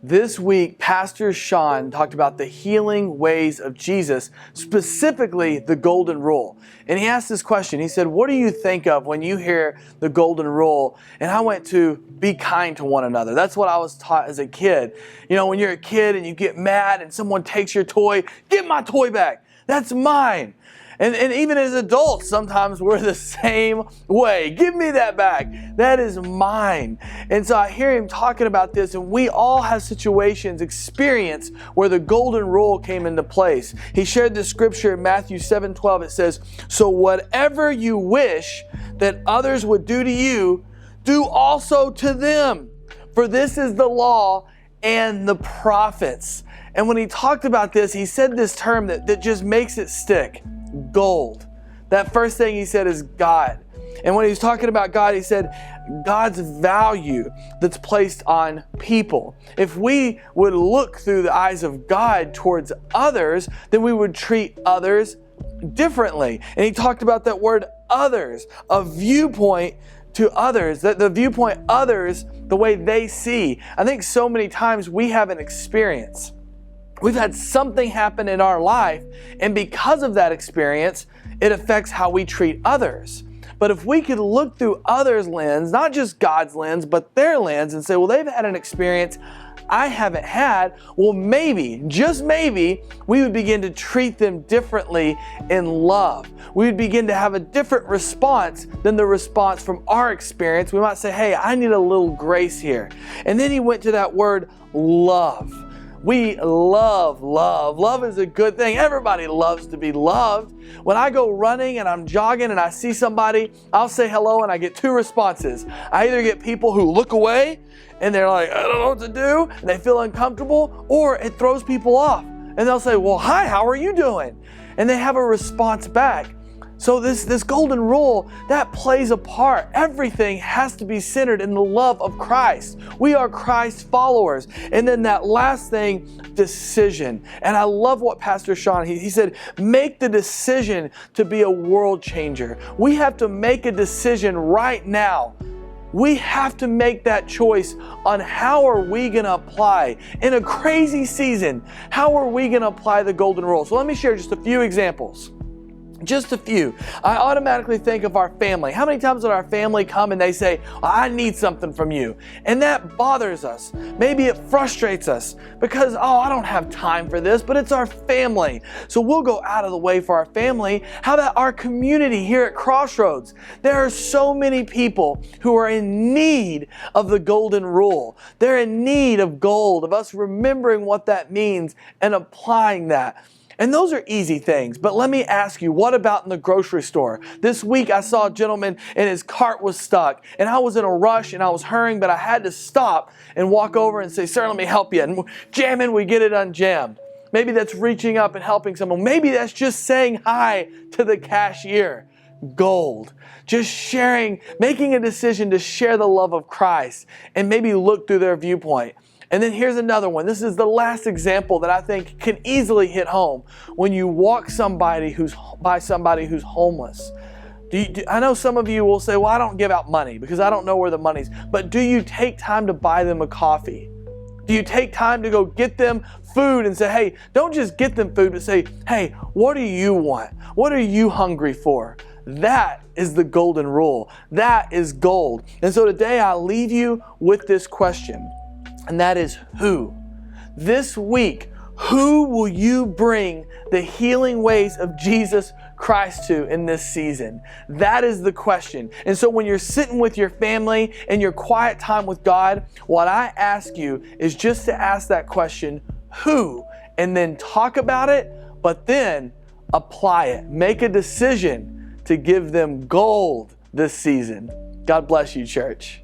This week, Pastor Sean talked about the healing ways of Jesus, specifically the golden rule. And he asked this question. He said, what do you think of when you hear the golden rule? And I went to be kind to one another. That's what I was taught as a kid. You know, when you're a kid and you get mad and someone takes your toy, get my toy back. That's mine. And even as adults, sometimes we're the same way. Give me that back. That is mine. And so I hear him talking about this, and we all have situations, experience where the golden rule came into place. He shared this scripture in Matthew 7:12. It says, so whatever you wish that others would do to you, do also to them. For this is the law and the prophets. And when he talked about this, he said this term that just makes it stick. Gold. That first thing he said is God. And when he was talking about God, he said God's value that's placed on people. If we would look through the eyes of God towards others, then we would treat others differently. And he talked about that word others, a viewpoint to others, that the viewpoint others, the way they see. I think so many times we have an experience. We've had something happen in our life, and because of that experience, it affects how we treat others. But if we could look through others' lens, not just God's lens, but their lens, and say, well, they've had an experience I haven't had, well, maybe, just maybe, we would begin to treat them differently in love. We would begin to have a different response than the response from our experience. We might say, hey, I need a little grace here. And then he went to that word love. We love love. Love is a good thing. Everybody loves to be loved. When I go running and I'm jogging and I see somebody, I'll say hello and I get two responses. I either get people who look away and they're like, I don't know what to do, and they feel uncomfortable, or it throws people off. And they'll say, well, hi, how are you doing? And they have a response back. So this golden rule, that plays a part. Everything has to be centered in the love of Christ. We are Christ followers. And then that last thing, decision. And I love what Pastor Sean, he said, make the decision to be a world changer. We have to make a decision right now. We have to make that choice on how are we going to apply in a crazy season. How are we going to apply the golden rule? So let me share just a few examples. Just a few. I automatically think of our family. How many times did our family come and they say, I need something from you? And that bothers us. Maybe it frustrates us because, I don't have time for this, but it's our family. So we'll go out of the way for our family. How about our community here at Crossroads? There are so many people who are in need of the golden rule. They're in need of gold, of us remembering what that means and applying that. And those are easy things. But let me ask you, what about in the grocery store? This week I saw a gentleman and his cart was stuck. And I was in a rush and I was hurrying, but I had to stop and walk over and say, sir, let me help you. And jamming, we get it unjammed. Maybe that's reaching up and helping someone. Maybe that's just saying hi to the cashier. Gold. Just sharing, making a decision to share the love of Christ and maybe look through their viewpoint. And then here's another one. This is the last example that I think can easily hit home. When you walk by somebody who's homeless. I know some of you will say, well, I don't give out money because I don't know where the money's. But do you take time to buy them a coffee? Do you take time to go get them food and say, hey, don't just get them food, but say, hey, what do you want? What are you hungry for? That is the golden rule. That is gold. And so today I leave you with this question. And that is who? This week, who will you bring the healing ways of Jesus Christ to in this season? That is the question. And so when you're sitting with your family and your quiet time with God, what I ask you is just to ask that question, who? And then talk about it, but then apply it. Make a decision to give them gold this season. God bless you, church.